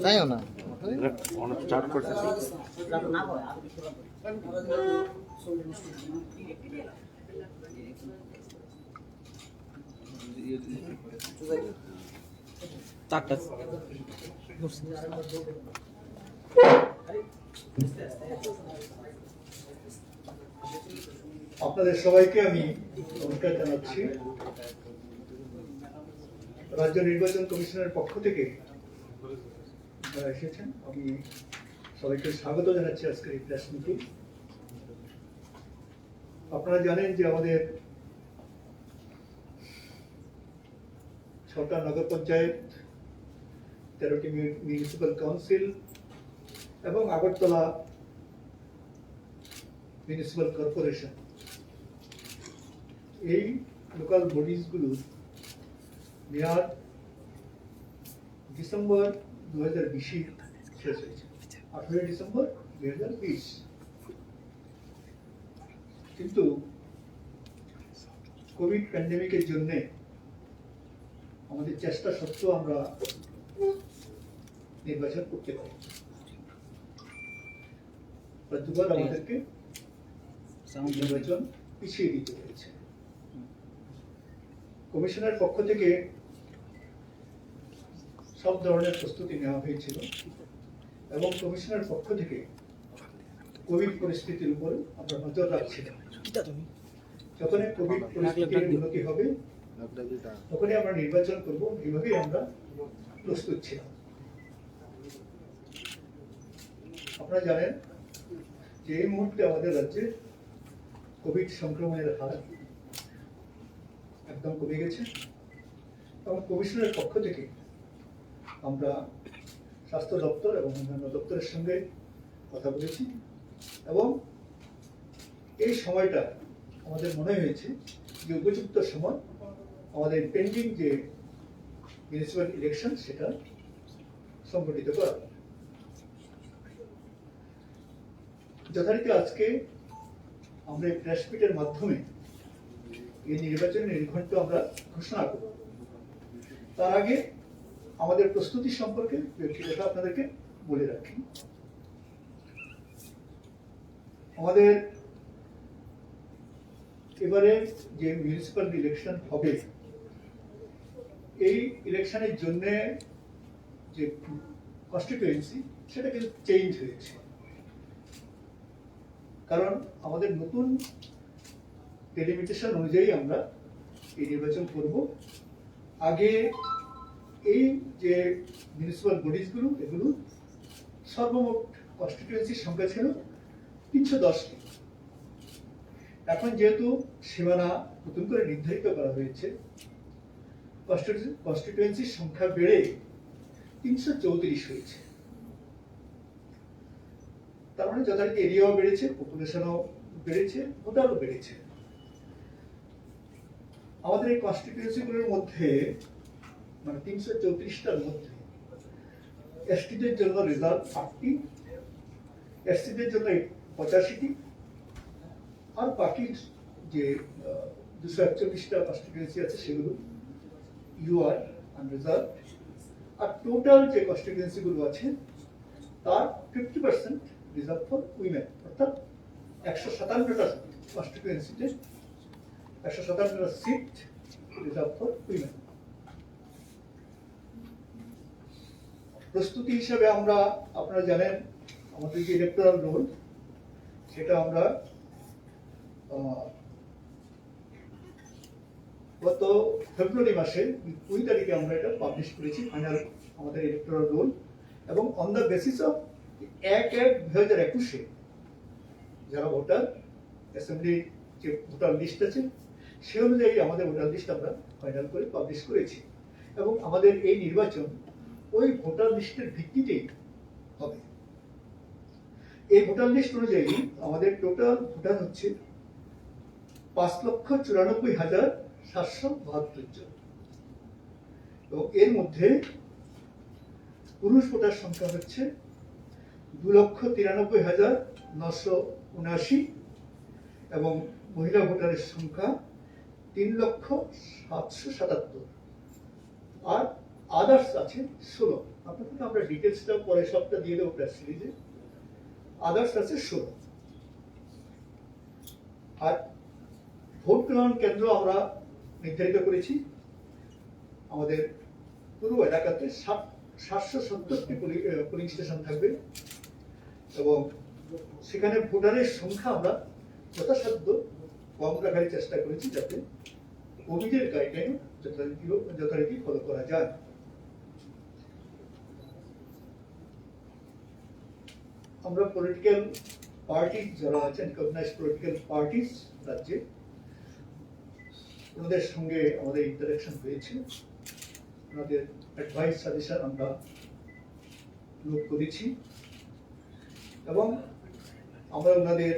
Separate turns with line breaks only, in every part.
তাইও না
স্টার্ট করতেছি। চারটা
আপনাদের সবাইকে আমি নমস্কার জানাচ্ছি। রাজ্য নির্বাচন কমিশনের পক্ষ থেকে যারা এসেছেন আমি সবাইকে স্বাগত জানাচ্ছি আজকের এই প্রেস মিটিং। আপনারা জানেন যে আমাদের 6টা নগর পঞ্চায়েত, 13টি মিউনিসিপ্যাল কাউন্সিল এবং আগরতলা মিউনিসিপ্যাল কর্পোরেশন, এই লোকাল বডিজগুলোর মেয়াদ ডিসেম্বর 2020 শেষ হয়েছে, 18 ডিসেম্বর 2020। কিন্তু কোভিড প্যান্ডেমিকের জন্য আমাদের চেষ্টা সত্ত্বেও আমরা নির্বাচন করতে পারি। দুবার আমাদেরকে নির্বাচন পিছিয়ে দিতে হয়েছে। কমিশনের পক্ষ থেকে সব ধরনের প্রস্তুতি নেওয়া হয়েছিল এবং কমিশনের পক্ষ থেকে কোভিড পরিস্থিতির উপর আমরা নজর রাখছিলাম। যখনই কোভিড পরিস্থিতির উন্নতি হবে তখনই আমরা নির্বাচন করব, এইভাবেই আমরা প্রস্তুত ছিলাম। আপনারা জানেন যে এই মুহূর্তে আমাদের রাজ্যে কোভিড সংক্রমণের হার একদম কমে গেছে এবং কমিশনের পক্ষ থেকে আমরা স্বাস্থ্য দপ্তর এবং অন্যান্য দপ্তরের সঙ্গে কথা বলেছি এবং এই সময়টা আমাদের মনে হয়েছে যে উপযুক্ত সময় আমাদের পেন্ডিং যে মিউনিসিপ্যাল ইলেকশন সেটা সংগঠিত করা। যথারীতি আজকে আমরা এই প্রেস মিটের মাধ্যমে এই নির্বাচনের নির্ঘণ্ট আমরা ঘোষণা করব। তার আগে আমাদের প্রস্তুতি সম্পর্কে একটি কথা আপনাদেরকে বলে রাখি। আমাদের এবারে যে মিউনিসিপ্যাল ইলেকশন হবে, এই ইলেকশনের জন্য যে কনস্টিটিউয়েন্সি সেটা কিন্তু চেঞ্জ হয়েছে, কারণ আমাদের নতুন ডেলিমিটেশন অনুযায়ী আমরা এই নির্বাচন করব। আগে এই যে মিউনিসিপ্যাল বডিজগুলো, এগুলো সর্বমোট কনস্টিটিউয়েন্সির সংখ্যা ছিল 310টি। এখন যেহেতু সীমানা নতুন করে নির্ধারিত করা হয়েছে, কনস্টিটিউয়েন্সির সংখ্যা বেড়ে 334 হয়েছে। তার মানে যথারীতি এরিয়াও বেড়েছে, পপুলেশনও বেড়েছে, ভোটারও বেড়েছে। আমাদের এই কনস্টিটিউয়েন্সিগুলোর মধ্যে মানে 334টার মধ্যে এসটিদের জন্য রিজার্ভ 8টি, এসসিদের জন্য 85টি, আর বাকি যে 241টা কনস্টিটিউয়েন্সি আছে সেগুলো ইউআর আনরিজার্ভ। আর টোটাল যে কনস্টিটিউয়েন্সিগুলো আছে তার 50% রিজার্ভ ফর উইমেন, অর্থাৎ 157টা কনস্টিটিউয়েন্সিতে 157টা সিট রিজার্ভ ফর উইমেন। প্রস্তুতি হিসেবে আমরা, আপনারা জানেন আমাদের যে ইলেকটোরাল রোল সেটা আমরা গত ফেব্রুয়ারি মাসে 2 তারিখে আমরা এটা পাবলিশ করেছি, ফাইনাল আমাদের ইলেকটোরাল রোল। এবং অন দ্য বেসিস অফ 1/1/2021 যারা ভোটার, অ্যাসেম্বলি যে ভোটার লিস্ট আছে সে অনুযায়ী আমাদের ভোটার লিস্ট আমরা ফাইনাল করে পাবলিশ করেছি এবং আমাদের এই নির্বাচন ওই ভোটার লিস্টের ভিত্তিতেই হবে। এই ভোটার লিস্ট অনুযায়ী আমাদের টোটাল ভোটার হচ্ছে 5,94,772 জন এবং এর মধ্যে পুরুষ ভোটার সংখ্যা হচ্ছে 2,93,979 এবং মহিলা ভোটারের সংখ্যা 3,777,000 আর আদার্স আছে 16। আপনাদেরকে আমরা ডিটেলসটা পরে সবটা দিয়ে দেবো প্রেস রিলিজে। আদার্স আছে 16। আর ভোট গ্রহণ কেন্দ্র আমরা নির্ধারিত করেছি আমাদের পুরো এলাকাতে 770টি পোলিং স্টেশন থাকবে এবং সেখানে ভোটারের সংখ্যা আমরা যথাসাধ্য কম রাখার চেষ্টা করেছি যাতে কোভিডের গাইডলাইন যথারীতি ফলো করা যায়। আমরা পলিটিক্যাল পার্টি যারা আছেন, রিকগনাইজড পলিটিক্যাল পার্টিস রাজ্যে, ওনাদের সঙ্গে আমাদের ইন্টারাকশন হয়েছে, ওনাদের অ্যাডভাইস সাজেশন আমরা নোট করেছি এবং আমরা ওনাদের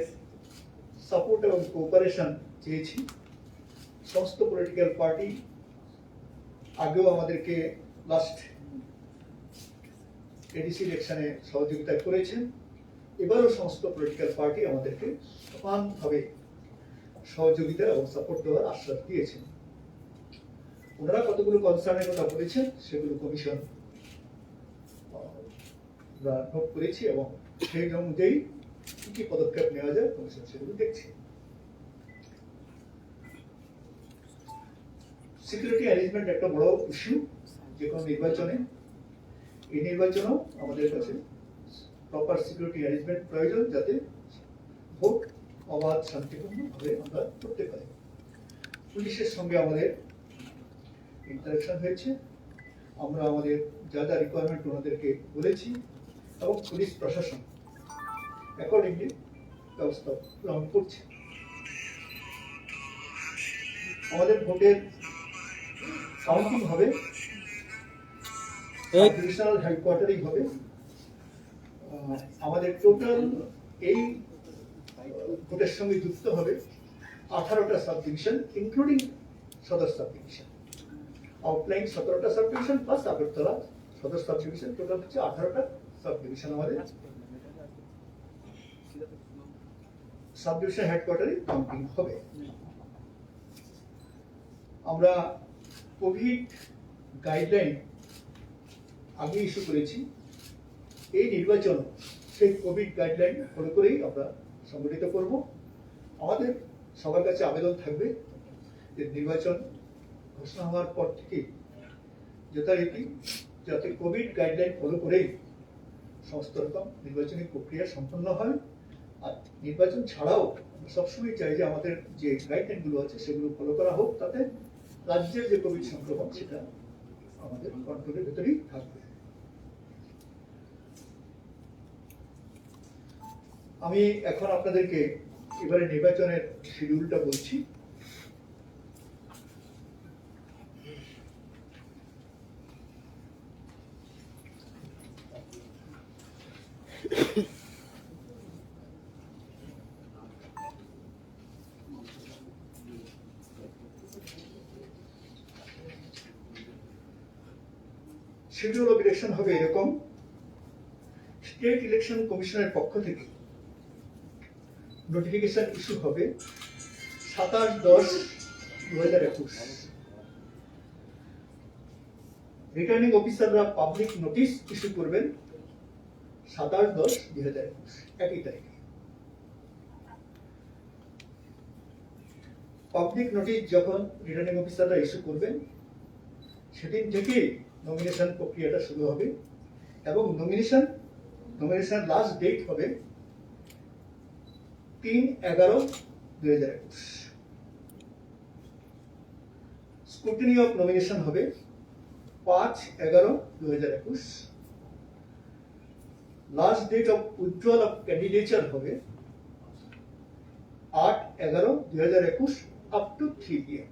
সাপোর্ট এবং কোঅপারেশন চেয়েছি। সমস্ত পলিটিক্যাল পার্টি আগেও আমাদেরকে লাস্ট এডিসি ইলেকশনে সহযোগিতা করেছেন, এবারও সমস্ত পলিটিক্যাল পার্টি আমাদেরকে সমানভাবে সহযোগিতা এবং সাপোর্ট দেওয়ার আশ্বাস দিয়েছেন। ওনারা কতগুলো কনসার্নের কথা বলেছেন সেগুলো কমিশন নোট করেছি এবং সেই অনুযায়ী কি কি পদক্ষেপ নেওয়া যায় কমিশন সেগুলো দেখছি। সিকিউরিটি অ্যারেঞ্জমেন্ট একটা বড় ইস্যু যে কোনো নির্বাচনে। এই নির্বাচনেও আমাদের কাছে প্রপার সিকিউরিটি অ্যারেঞ্জমেন্ট প্রয়োজন যাতে ভোট অবাধ শান্তিপূর্ণভাবে আমরা করতে পারি। পুলিশের সঙ্গে আমাদের ইন্টারাকশন হয়েছে, আমরা আমাদের যা যা রিকোয়ারমেন্ট ওনাদেরকে বলেছি এবং পুলিশ প্রশাসন অ্যাকর্ডিংলি ব্যবস্থা গ্রহণ করছে। আমাদের ভোটের কাউন্টিং হবে ডিভিশনাল হেডকোয়ার্টারই হবে। আমাদের টোটাল এই ভোটের সঙ্গে যুক্ত হবে 18টা sub division including Sadar sub division. Outline 17টা sub division plus Agartala Sadar sub division, total হচ্ছে 18টা সাব ডিভিশন আমাদের সাব ডিভিশন হেডকোয়ার্টারে কাউন্টিং হবে। আমরা কোভিড গাইডলাইন আগে ইস্যু করেছি, এই নির্বাচন সেই কোভিড গাইডলাইন ফলো করেই আমরা সংগঠিত করব। আমাদের সবার কাছে আবেদন থাকবে যে নির্বাচন ঘোষণা হওয়ার পর থেকে যথারীতি যাতে কোভিড গাইডলাইন ফলো করেই সমস্ত রকম নির্বাচনী প্রক্রিয়া সম্পন্ন হয়। আর নির্বাচন ছাড়াও আমরা সবসময় চাই যে আমাদের যে গাইডলাইনগুলো আছে সেগুলো ফলো করা হোক, তাতে রাজ্যের যে কোভিড সংক্রমণ সেটা আমাদের কন্ট্রোলের ভেতরেই থাকবে। আমি এখন আপনাদেরকে এবারে নির্বাচনের শিডিউলটা বলছি। শিডিউল অফ ইলেকশন হবে এরকম। স্টেট ইলেকশন কমিশনের পক্ষ থেকে নোটিফিকেশন ইস্যু হবে 27/10/2021। রিটার্নিং অফিসাররা পাবলিক নোটিশ ইস্যু করবেন 27/10/2021 একই তারিখে। পাবলিক নোটিশ যখন রিটার্নিং অফিসাররা ইস্যু করবেন সেদিন থেকে নমিনেশন প্রক্রিয়াটা শুরু হবে এবং নমিনেশন লাস্ট ডেট হবে 3/11/2021। স্ক্রুটিনি অফ নমিনেশন হবে 5/11/2021। Last date of withdrawal of candidature হবে 8/11/2021 আপ টু 3 PM।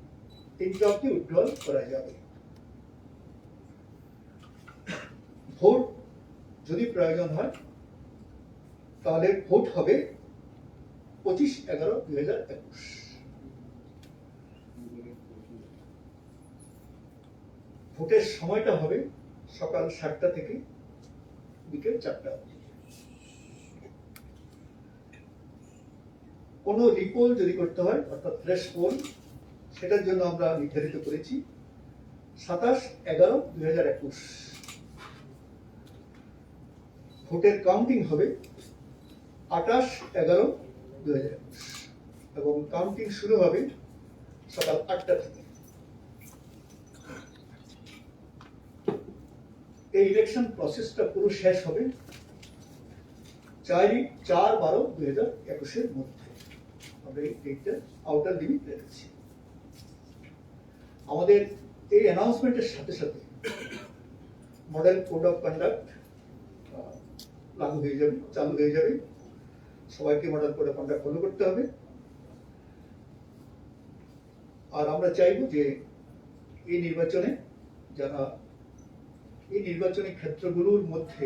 3টা অব্দি উইথড্রয়াল করা যাবে। ভোট যদি প্রয়োজন হয় তাহলে ভোট হবে 25/11/2021। ভোটের সময়টা হবে সকাল 7টা থেকে বিকেল 4টা। কোনো রিপোল যদি করতে হয় অর্থাৎ ফ্রেশ পোল সেটার জন্য আমরা নির্ধারিত করেছি 27/11/2021। ভোটের কাউন্টিং হবে 28/11/2021 এবং কাউন্টিং শুরু হবে সকাল 8টা থেকে। এই ইলেকশন প্রসেসটা পুরো শেষ হবে 4/12/2021 মধ্যে। আমরা এই ডেটটা আউটার লিমিট রেখেছি। আমাদের এই অ্যানাউন্সমেন্টের সাথে সাথে মডেল কোড অফ কন্ডাক্ট লাগু হয়ে যাবে, চালু হয়ে যাবে। সবাইকে model code of conduct follow করতে হবে। আর আমরা চাইব যে এই নির্বাচনে যারা এই নির্বাচনী ক্ষেত্রগুলোর মধ্যে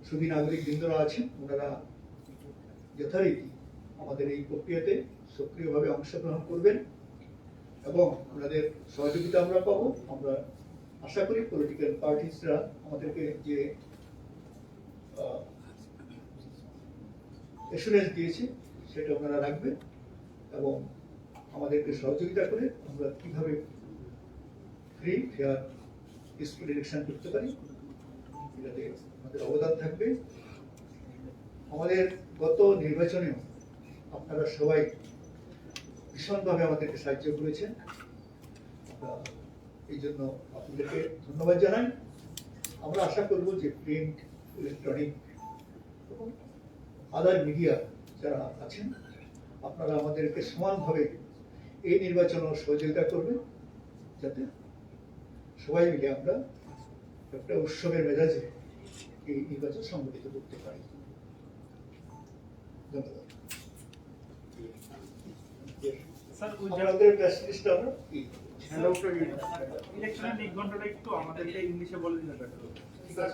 সুবি নাগরিক বৃন্দরা আছেন, ওনারা যথারীতি আমাদের এই প্রক্রিয়াতে সক্রিয়ভাবে অংশগ্রহণ করবেন এবং ওনাদের সহযোগিতা আমরা পাবো। আমরা আশা করি পলিটিক্যাল পার্টিসরা আমাদেরকে যে এসুরেন্স দিয়েছে সেটা ওনারা রাখবেন এবং আমাদেরকে সহযোগিতা করে আমরা কিভাবে ফ্রি ফেয়ার পিসফুল ইলেকশন করতে পারি এটাতে আমাদের অবদান থাকবে। আমাদের গত নির্বাচনেও আপনারা সবাই ভীষণভাবে আমাদেরকে সাহায্য করেছেন, এই জন্য আপনাদেরকে ধন্যবাদ জানাই। আমরা আশা করব যে প্রিন্ট, ইলেকট্রনিক এবং আদার মিডিয়া যারা আছেন আপনারা আমাদেরকে সমানভাবে এই নির্বাচনেও সহযোগিতা করবেন, যাতে সবাই মিলে আমরা একটা উৎসবের মেজাজে এই নির্বাচন সংগঠিত করতে পারি। ধন্যবাদ। আমাদের প্রেসিডেন্টটা আমরা
ইলেকশনের লিগ ঘন্টাটা একটু আমাদেরকে ইংলিশে বলে দিলে বেটার হবে।
স্যার,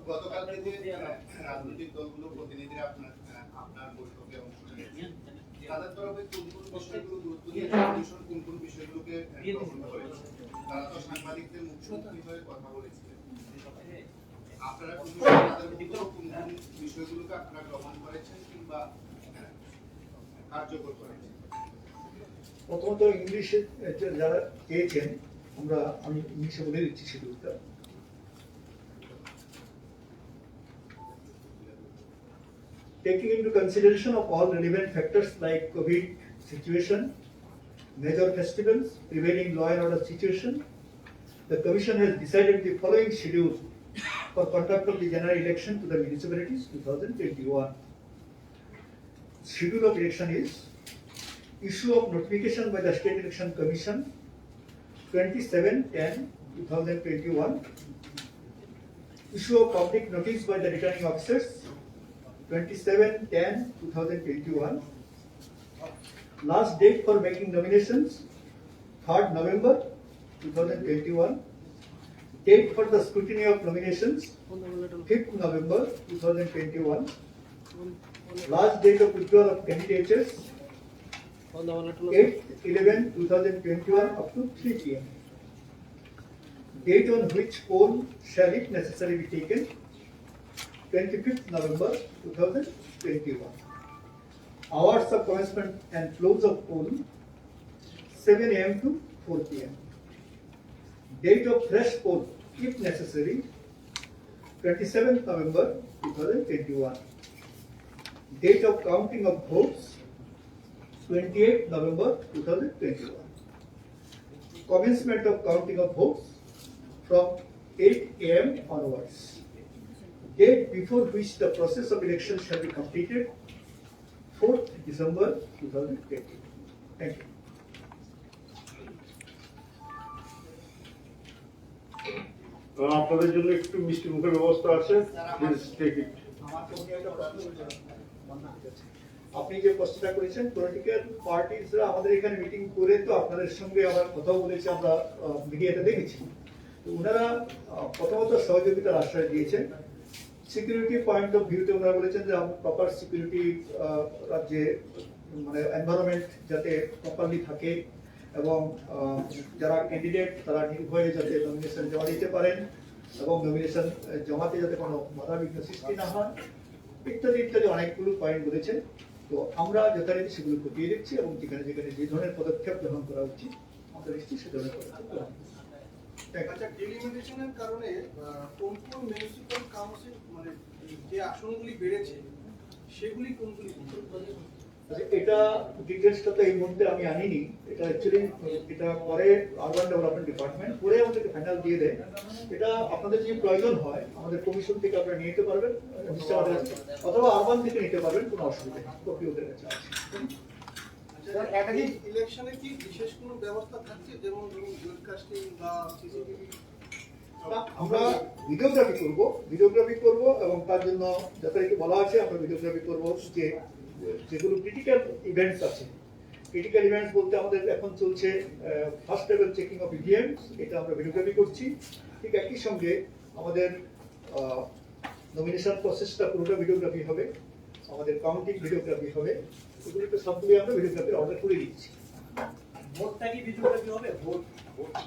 গতকালকে যে রাজনৈতিক দলগুলোর প্রতিনিধিরা আপনার বৈঠকে অংশ নিয়েছেন, তাদের তরফে কোন কোন বিষয়গুলো গুরুত্ব দিয়ে কমিশন কোন কোন বিষয়গুলোকে গ্রহণ করেছে? তারা তো সাংবাদিকদের মুখোমুখি হয়ে কথা বলেছিলেন। আপনারা তাদের কোন কোন বিষয়গুলোকে আপনারা গ্রহণ করেছেন কিংবা কার্যকর করেছেন?
প্রথমত ইংলিশে যারা চেয়েছেন আমি ইংলিশে বলে দিচ্ছি শিডিউলটা। Taking into consideration of all relevant factors like COVID situation, major festivals, prevailing law and order situation, the Commission has decided the following schedule for conduct of the general election to the municipalities 2021. Schedule of election is issue of notification by the State Election Commission 27/10/2021, issue of public notice by the returning officers 27/10/2021, last date for making nominations 3rd November 2021, date for the scrutiny of nominations 5th November 2021, last date of withdrawal of candidatures 8/11/2021 up to 3 p.m. Date on which poll shall if necessary be taken 25th November 2021. Hours of commencement and close of poll 7 a.m. to 4 p.m. Date of fresh poll if necessary 27th November 2021. Date of counting of votes 28th November 2021. Commencement of counting of votes from 8 a.m. onwards. Date before which the process of election shall be completed 4th December 2020. Thank you.
আপনাদের জন্য একটু মিষ্টি মুখের ব্যবস্থা আছে, please take it.
আপনি যে প্রশ্নটা করেছেন, পলিটিক্যাল পার্টিসরা আমাদের এখানে মিটিং করে তো আপনাদের সঙ্গে আমার কথাও বলেছি, আমরা মিডিয়াতে দেখেছি। তো ওনারা প্রথমত সহযোগিতার আশ্রয় দিয়েছেন। সিকিউরিটি পয়েন্ট অফ ভিউতে ওনারা বলেছেন যে প্রপার সিকিউরিটি রাজ্যে মানে এনভায়রনমেন্ট যাতে প্রপারলি থাকে এবং যারা ক্যান্ডিডেট তারা নির্ভয়ে যাতে নমিনেশন জমা দিতে পারেন এবং নমিনেশন জমাতে যাতে কোনো বাধা বিঘ্ন সৃষ্টি না হয় ইত্যাদি ইত্যাদি অনেকগুলো পয়েন্ট বলেছেন। তো আমরা যথারীতি সেগুলো খতিয়ে দেখছি এবং যেখানে যেখানে যে ধরনের পদক্ষেপ গ্রহণ করা উচিত আমরা নিশ্চয়ই সে ধরনের পদক্ষেপ গ্রহণ করব।
আচ্ছা, টেলিমেডিসিনের কারণে কোন কোন মিউনিসিপ্যাল কাউন্সিল মানে যে আসনগুলি বেড়েছে সেগুলি কোনগুলি?
আচ্ছা, এটা ডিটেলসটা তো এই মুহূর্তে আমি আনিনি। এটা অ্যাকচুয়ালি এটা পরে আরবান ডেভেলপমেন্ট ডিপার্টমেন্ট পরে আমাদেরকে ফাইনাল দিয়ে দেয়। এটা আপনাদের যদি প্রয়োজন হয় আমাদের কমিশন থেকে আপনারা নিয়ে নিতে পারবেন, নিশ্চয়ই আমাদের কাছে, অথবা আরবান থেকে নিতে পারবেন, কোনো অসুবিধা নেই, কপি ওদের কাছে আছে।
স্যার, এই ইলেকশনে কি বিশেষ কোনো ব্যবস্থা থাকছে, যেমন ধরুন ওয়েবকাস্টিং বা সিসিটিভি?
আমরা ভিডিওগ্রাফি করব এবং তার জন্য যথারীতি বলা আছে আমরা ভিডিওগ্রাফি করব যে যেগুলো ক্রিটিক্যাল ইভেন্টস আছে। ক্রিটিক্যাল ইভেন্টস বলতে আমাদের এখন চলছে first level checking of EVMs, এটা আমরা ভিডিওগ্রাফি করছি। ঠিক একই সঙ্গে আমাদের নমিনেশন প্রসেসটা পুরোটা ভিডিওগ্রাফি হবে, আমাদের কাউন্টিং ভিডিওগ্রাফি হবে, এগুলোকে সবগুলো আমরা ভিডিওগ্রাফি অর্ডার করে দিচ্ছি।
ভোটটা কি ভিডিওগ্রাফি হবে? ভোট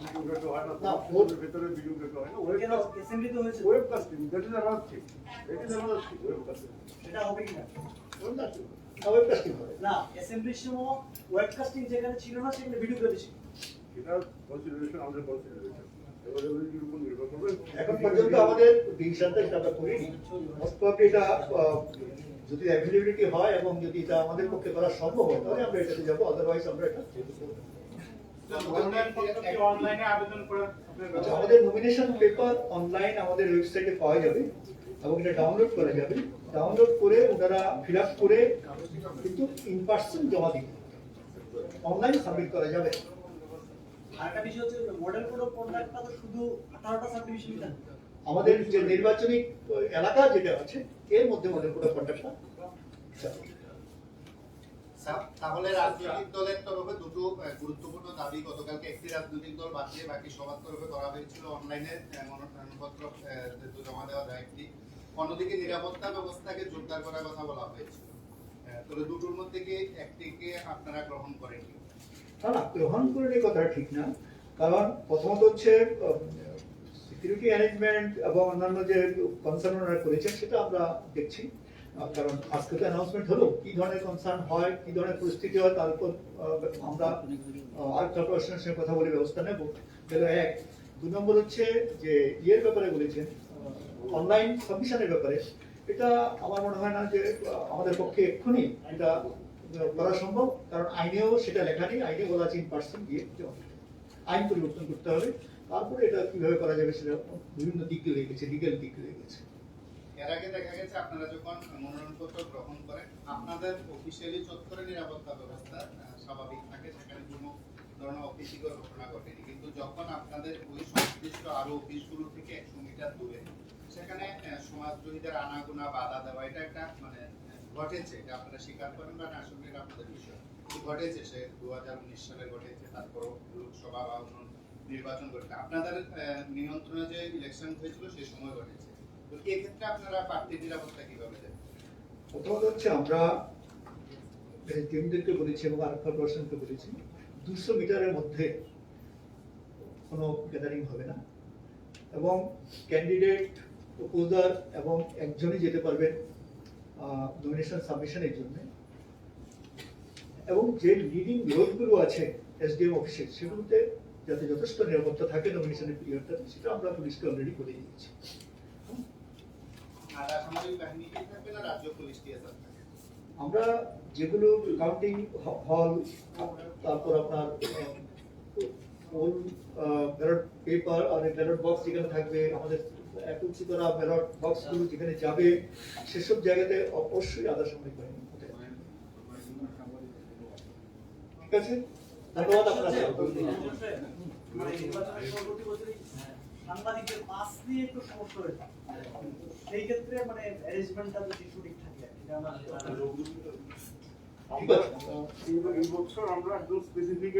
ভিডিওগ্রাফি হয় না,
না,
ভোটের ভেতরে ভিডিওগ্রাফি হয় না,
কেন অ্যাসেম্বলি তো হয়েছে,
webcasting, that is announce thing, it is announce thing, webcasting.
সেটা হবে কিনা?
ওয়েবকাস্টিং হবে
না, অ্যাসেম্বলির সময় ওয়েবকাস্টিং যেখানে ছিল না সেখানে ভিডিওগ্রাফি ছিল।
এটা কনসিডারেশন, আমাদের কনসিডারেশন এভারেবিলিটির উপর নির্ভর করবে।
এখন পর্যন্ত আমাদের ডিসিশনটা সেটা আমরা করিনি। মোস্ট প্রবাবলি এটা যদি অ্যাভেলেবিলিটি হয় এবং যদি এটা আমাদের পক্ষে করা সম্ভব হয় তাহলে আমরা এটাতে যাবো, আদারওয়াইজ আমরা এটা
অনলাইনে আবেদন করার
আচ্ছা, আমাদের নমিনেশন পেপার অনলাইন আমাদের ওয়েবসাইটে পাওয়া যাবে এবং এটা ডাউনলোড করা যাবে। ডাউনলোড করে ওনারা ফিল আপ করে কিন্তু ইন পার্সন জমা দিবে, অনলাইন সাবমিট করা যাবে।
আরেকটা বিষয় হচ্ছে মডেল কোড অফ কন্ডাক্টটা তো শুধু 18টা সাবডিভিশন থাকে।
আমাদের যে নির্বাচনী এলাকা যেটা আছে এর মধ্যে মধ্যে পুরো কন্ট্যাক্টটা
তাহলে রাজনৈতিক দলের তরফে দুটো গুরুত্বপূর্ণ দাবি গতকালকে একটি রাজনৈতিক দল বাদ দিয়ে বাকি সবার তরফে করা হয়েছিল অনলাইনে মনোনয়নপত্র জমা দেওয়া যায় একটি, অন্যদিকে নিরাপত্তা ব্যবস্থাকে জোরদার করার কথা বলা হয়েছিল। তবে দুটোর মধ্যে কি একটিকে আপনারা গ্রহণ করেন?
না, গ্রহণ করে এই কথাটা ঠিক না। কারণ প্রথমত হচ্ছে সিকিউরিটি অ্যারেঞ্জমেন্ট এবং অন্যান্য যে কনসার্ন ওনারা করেছেন সেটা আমরা দেখছি। কারণ আজকে তো অ্যানাউন্সমেন্ট হলো, কি ধরনের কনসার্ন হয়, কি ধরনের পরিস্থিতি হয় তার উপর আমরা আর্ট কর্পোরেশনের সঙ্গে কথা বলে ব্যবস্থা নেব। গেল এক। 2 নম্বর হচ্ছে যে ইয়ের ব্যাপারে বলেছেন, অনলাইন সাবমিশনের ব্যাপারে, এটা আমার মনে হয় না যে আমাদের পক্ষে এক্ষুনি এটা করা সম্ভব, কারণ আইনেও সেটা লেখা নেই। আইনে বলা আছে ইন পার্সন গিয়ে আইন পরিবর্তন করতে হবে, তারপরে এটা কিভাবে করা যাবে সেটা বিভিন্ন দিক রয়ে গেছে, লিগ্যাল দিক রয়ে গেছে।
এর আগে দেখা গেছে আপনারা যখন মনোনয়নপত্র গ্রহণ করেন আপনাদের অফিসিয়ালি চত্বরে নিরাপত্তা ব্যবস্থা স্বাভাবিক থাকে, সেখানে কোনো ধরনের অপ্রীতিকর ঘটনা ঘটেনি, কিন্তু যখন আপনাদের ওই সংশ্লিষ্ট আরো অফিসগুলো থেকে 100 মিটার দূরে সেখানে সমাজদ্রোহীদের আনাগোনা বাধা দেওয়া, এটা একটা মানে ঘটেছে, এটা আপনারা স্বীকার করেন বা না? আসলে এটা আপনাদের বিষয় ঘটেছে, সে 2019 সালে ঘটেছে, তারপরও লোকসভা বা অন্য নির্বাচন ঘটেছে, আপনাদের নিয়ন্ত্রণে যে ইলেকশন হয়েছিল সেই সময় ঘটেছে। তো এই ক্ষেত্রে আপনারা প্রার্থীর নিরাপত্তা কিভাবে দেন?
প্রথমত হচ্ছে আমরা টিমদেরকে বলেছি এবং আর্ট কর্পোরেশনকে বলেছি 200 মিটারের মধ্যে কোনো গ্যাদারিং হবে না এবং ক্যান্ডিডেট, প্রপোজার এবং একজনই যেতে পারবেন নমিনেশন সাবমিশনের জন্য। এবং যে লিডিং রোডগুলো আছে এসডিএম অফিসে সেগুলোতে যাতে যথেষ্ট নিরাপত্তা থাকে নমিনেশনের পিরিয়ডটাতে, সেটা আমরা পুলিশকে অলরেডি বলে দিয়েছি।
আর সামরিক বাহিনী কি থাকবে না রাজ্য পুলিশ দিয়ে থাকবে?
আমরা যেগুলো কাউন্টিং হল, তারপর আপনার হোল ব্যালট পেপার আর ব্যালট বক্স যেখানে থাকবে, আমাদের একত্রিত করা ব্যালট বক্সগুলো যেখানে যাবে সেসব জায়গাতে অবশ্যই আধা সামরিক বাহিনী হতে হবে। ঠিক আছে, ধন্যবাদ আপনাদের।
মানে নির্বাচনের পরবর্তী বছরে সাংবাদিকদের পাস নিয়ে একটু সমস্যা হয়েছে, সেই ক্ষেত্রে মানে অ্যারেঞ্জমেন্টটা যদি সঠিক থাকে এটা আমরা
এই বছর আমরা একদম স্পেসিফিক